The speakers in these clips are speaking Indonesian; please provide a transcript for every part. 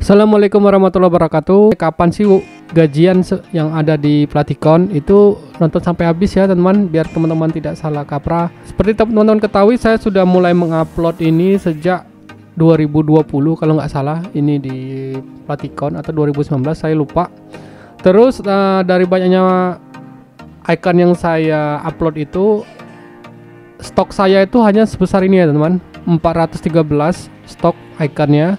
Assalamualaikum warahmatullahi wabarakatuh. Kapan sih gajian yang ada di Platikon itu nonton sampai habis ya teman-teman, biar teman-teman tidak salah kaprah. Seperti teman-teman ketahui, saya sudah mulai mengupload ini sejak 2020 kalau nggak salah, ini di Platikon atau 2019 saya lupa. Terus dari banyaknya icon yang saya upload itu, stok saya itu hanya sebesar ini ya teman-teman, 413 stok iconnya.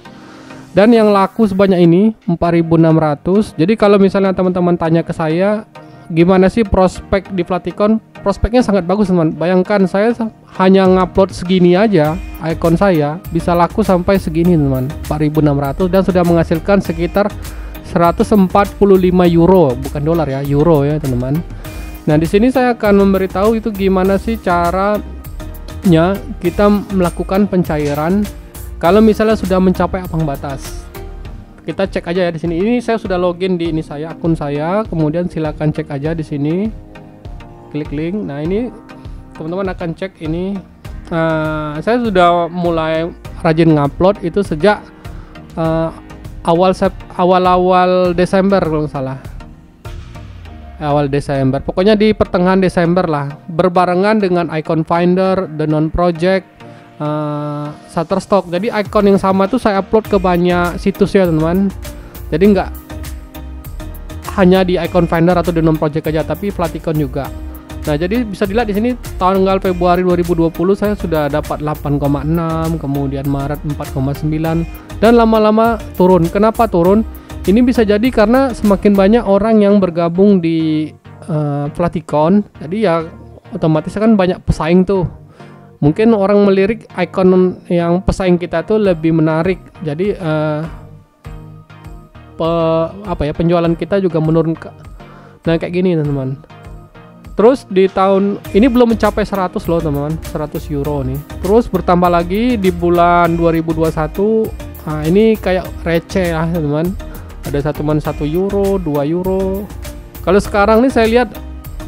Dan yang laku sebanyak ini 4.600. Jadi kalau misalnya teman-teman tanya ke saya, gimana sih prospek di Platikon? Prospeknya sangat bagus teman. Bayangkan saya hanya ngupload segini aja, icon saya bisa laku sampai segini teman, 4.600, dan sudah menghasilkan sekitar 145 euro, bukan dolar ya, euro ya teman-teman. Nah di sini saya akan memberitahu itu gimana sih caranya kita melakukan pencairan kalau misalnya sudah mencapai ambang batas. Kita cek aja ya di sini. Ini saya sudah login di akun saya. Kemudian silakan cek aja di sini. Klik link. Nah, ini teman-teman akan cek ini. Saya sudah mulai rajin ngupload itu sejak awal Desember kalau nggak salah. Awal Desember. Pokoknya di pertengahan Desember lah. Berbarengan dengan icon finder, the non project, Shutterstock. Jadi icon yang sama tuh saya upload ke banyak situs ya teman-teman. Jadi nggak hanya di icon finder atau the non project aja, tapi Platikon juga. Nah jadi bisa dilihat di sini tanggal Februari 2020 saya sudah dapat 8,6, kemudian Maret 4,9, dan lama-lama turun. Kenapa turun? Ini bisa jadi karena semakin banyak orang yang bergabung di Platikon. Jadi ya otomatis kan banyak pesaing tuh. Mungkin orang melirik icon yang pesaing kita tuh lebih menarik, jadi penjualan kita juga menurun. Nah kayak gini teman-teman. Terus di tahun ini belum mencapai 100 loh teman-teman, 100 euro nih. Terus bertambah lagi di bulan 2021. Nah, ini kayak receh lah teman-teman. Ada satu 1 euro, 2 euro. Kalau sekarang nih saya lihat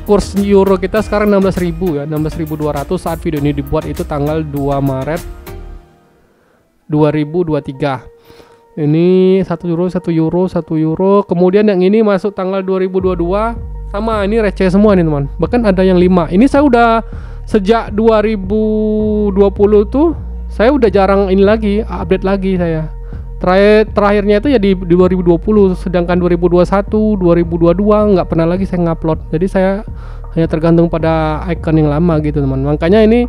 kurs euro kita sekarang 16.000 ya, 16.200 saat video ini dibuat, itu tanggal 2 Maret 2023. Ini 1 euro, 1 euro, 1 euro. Kemudian yang ini masuk tanggal 2022. Sama, ini receh semua nih teman. Bahkan ada yang 5. Ini saya udah sejak 2020 tuh saya udah jarang ini lagi, update lagi saya. Terakhirnya itu ya di 2020, sedangkan 2021, 2022 nggak pernah lagi saya ngupload. Jadi saya hanya tergantung pada icon yang lama gitu teman. Makanya ini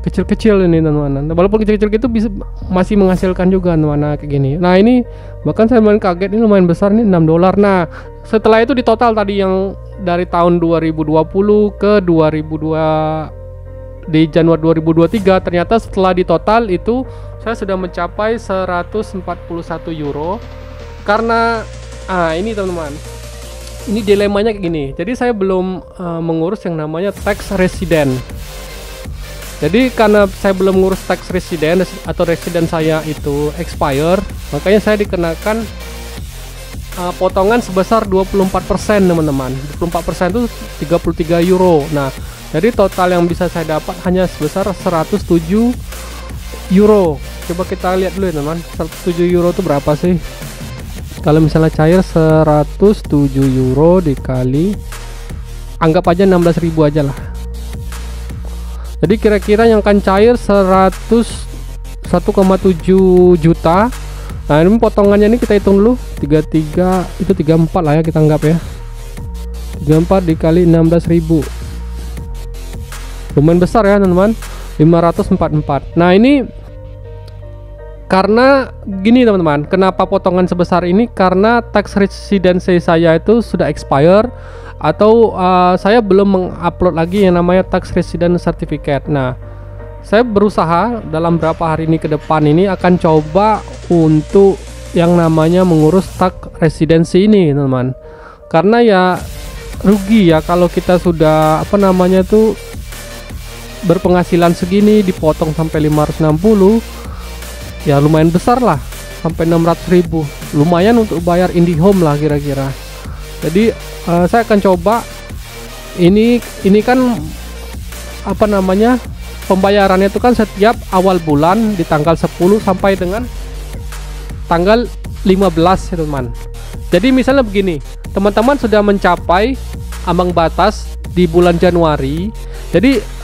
kecil-kecil ini teman-teman. Walaupun kecil-kecil itu masih menghasilkan juga teman-teman kayak gini. Nah ini bahkan saya lumayan kaget, ini lumayan besar nih, $6. Nah setelah itu di total tadi yang dari tahun 2020 ke 2002 di Januari 2023, ternyata setelah di total itu saya sudah mencapai 141 euro. Karena ini teman-teman, ini dilemanya kayak gini. Jadi saya belum mengurus yang namanya tax resident. Jadi karena saya belum ngurus tax resident atau resident saya itu expire, makanya saya dikenakan potongan sebesar 24% teman-teman. 24% itu 33 euro. Nah jadi total yang bisa saya dapat hanya sebesar 107 euro. Coba kita lihat dulu ya teman, 107 euro itu berapa sih? Kalau misalnya cair 107 euro dikali, anggap aja 16.000 aja lah. Jadi kira-kira yang akan cair 1,7 juta. Nah ini potongannya ini kita hitung dulu, 33 itu 34 lah ya, kita anggap ya, 34 dikali 16.000, lumayan besar ya teman-teman, 544. Nah ini karena gini teman-teman, kenapa potongan sebesar ini? Karena tax residency saya itu sudah expire, atau saya belum mengupload lagi yang namanya tax resident certificate. Nah saya berusaha dalam berapa hari ini ke depan ini akan coba untuk yang namanya mengurus tax residency ini teman-teman. Karena ya rugi ya kalau kita sudah berpenghasilan segini dipotong sampai 560, ya lumayan besar lah, sampai 600.000. Lumayan untuk bayar IndiHome lah kira-kira. Jadi saya akan coba ini kan pembayarannya itu kan setiap awal bulan di tanggal 10 sampai dengan tanggal 15 ya teman. Jadi misalnya begini, teman-teman sudah mencapai ambang batas di bulan Januari. Jadi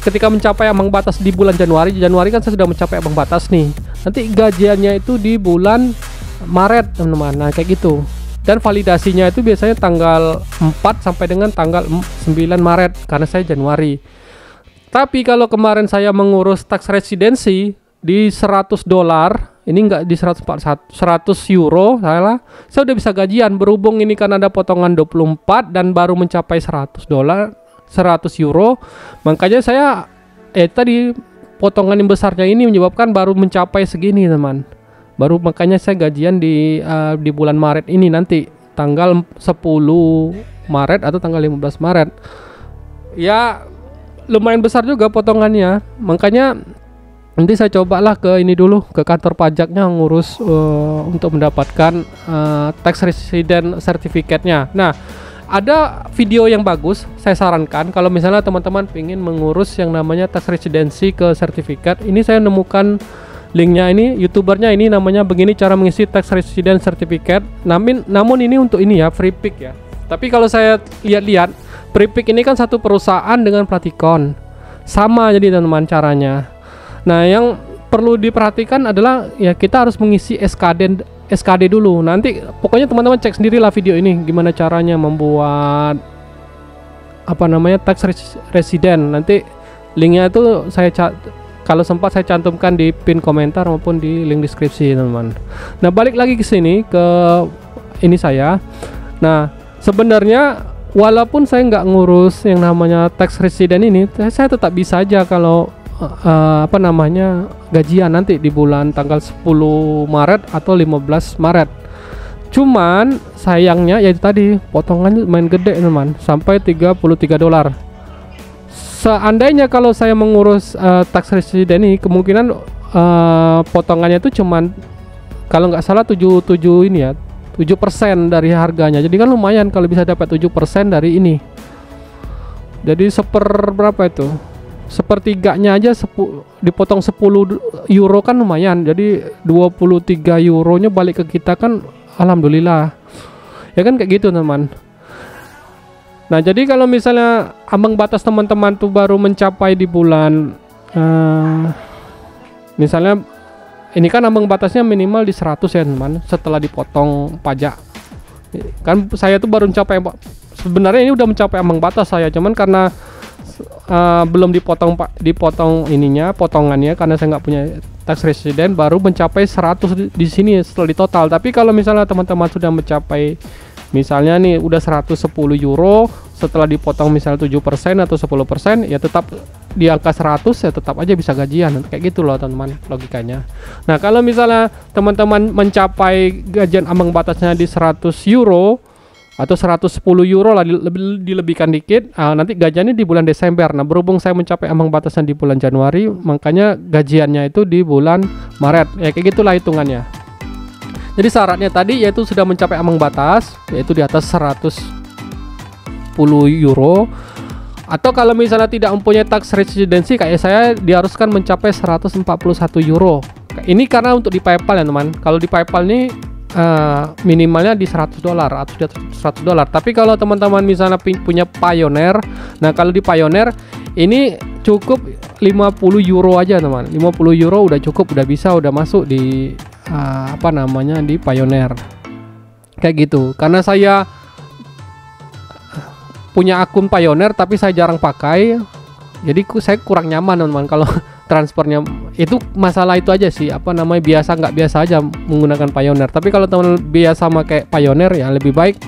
ketika mencapai ambang batas di bulan Januari kan saya sudah mencapai ambang batas nih. Nanti gajiannya itu di bulan Maret teman-teman. Nah kayak gitu. Dan validasinya itu biasanya tanggal 4 sampai dengan tanggal 9 Maret karena saya Januari. Tapi kalau kemarin saya mengurus tax residency di $100, ini enggak di 141, 100 euro saya udah bisa gajian. Berhubung ini kan ada potongan 24 dan baru mencapai $100, 100 euro, makanya saya tadi potongan yang besarnya ini menyebabkan baru mencapai segini teman. Baru makanya saya gajian di bulan Maret ini nanti tanggal 10 Maret atau tanggal 15 Maret. Ya lumayan besar juga potongannya. Makanya nanti saya cobalah ke ini dulu, ke kantor pajaknya ngurus untuk mendapatkan tax resident certificate-nya. Nah, ada video yang bagus, saya sarankan kalau misalnya teman-teman ingin mengurus yang namanya tax residency ke sertifikat. Ini saya nemukan linknya, ini youtubernya ini namanya begini cara mengisi tax resident certificate. Namun ini untuk ini ya, free pick ya. Tapi kalau saya lihat-lihat, free pick ini kan satu perusahaan dengan Platicon, sama jadi teman-teman caranya. Nah yang perlu diperhatikan adalah ya kita harus mengisi SKD dulu. Nanti pokoknya teman-teman cek sendirilah video ini gimana caranya membuat apa namanya tax resident. Nanti linknya itu kalau sempat saya cantumkan di pin komentar maupun di link deskripsi teman-teman. Nah balik lagi ke sini ke ini saya. Nah sebenarnya walaupun saya nggak ngurus yang namanya tax resident ini, saya tetap bisa aja kalau apa namanya gajian nanti di bulan tanggal 10 Maret atau 15 Maret. Cuman sayangnya yaitu tadi potongannya main gede teman, sampai $33. Seandainya kalau saya mengurus tax resident ini, kemungkinan potongannya itu cuman kalau nggak salah 77 ini ya, 7% dari harganya. Jadi kan lumayan kalau bisa dapat 7% dari ini. Jadi berapa itu? Sepertiganya aja dipotong 10 euro kan lumayan. Jadi 23 euronya balik ke kita kan alhamdulillah. Ya kan kayak gitu teman. Nah jadi kalau misalnya ambang batas teman-teman tuh baru mencapai di bulan misalnya ini kan ambang batasnya minimal di 100 ya teman, setelah dipotong pajak. Kan saya tuh baru mencapai, sebenarnya ini udah mencapai ambang batas saya, cuman karena belum dipotong ininya, potongannya, karena saya nggak punya tax resident, baru mencapai 100 di sini setelah di total. Tapi kalau misalnya teman-teman sudah mencapai misalnya nih udah 110 euro, setelah dipotong misalnya 7% atau 10%, ya tetap di angka 100 ya tetap aja bisa gajian. Kayak gitu loh teman-teman logikanya. Nah kalau misalnya teman-teman mencapai gajian ambang batasnya di 100 euro atau 110 euro lah, dilebihkan dikit, nanti gajiannya di bulan Desember. Nah berhubung saya mencapai ambang batasnya di bulan Januari, makanya gajiannya itu di bulan Maret. Ya kayak gitulah hitungannya. Jadi syaratnya tadi yaitu sudah mencapai ambang batas, yaitu di atas 110 euro. Atau kalau misalnya tidak mempunyai tax residency kayak saya, diharuskan mencapai 141 euro. Ini karena untuk di PayPal ya teman. Kalau di PayPal ini minimalnya di $100 atau $100. Tapi kalau teman-teman misalnya punya Payoneer, nah kalau di Payoneer ini cukup 50 euro aja teman. 50 euro udah cukup, udah bisa, udah masuk di apa namanya di Payoneer. Kayak gitu. Karena saya punya akun Payoneer tapi saya jarang pakai, jadi saya kurang nyaman teman-teman kalau transfernya. Itu masalah itu aja sih, apa namanya, biasa nggak biasa aja menggunakan Payoneer. Tapi kalau teman biasa pakai Payoneer ya lebih baik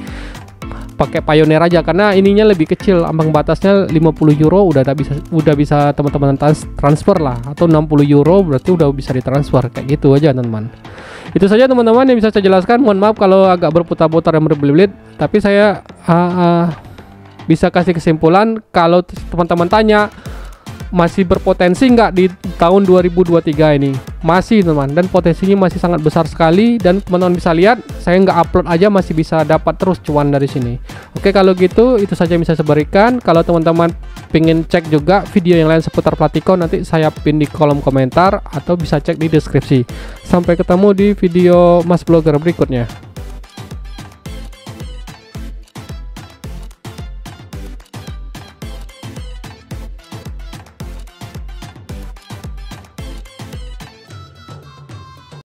pakai Payoneer aja, karena ininya lebih kecil, ambang batasnya 50 euro udah bisa teman-teman transfer lah, atau 60 euro berarti udah bisa ditransfer. Kayak gitu aja teman-teman. Itu saja teman-teman yang bisa saya jelaskan. Mohon maaf kalau agak berputar-putar dan berbelit-belit, tapi saya bisa kasih kesimpulan. Kalau teman-teman tanya masih berpotensi nggak di tahun 2023 ini? Masih teman, dan potensinya masih sangat besar sekali. Dan teman-teman bisa lihat, saya nggak upload aja masih bisa dapat terus cuan dari sini. Oke, kalau gitu itu saja yang bisa saya berikan. Kalau teman-teman pengen cek juga video yang lain seputar Platikon, nanti saya pin di kolom komentar atau bisa cek di deskripsi. Sampai ketemu di video Mas Blogger berikutnya.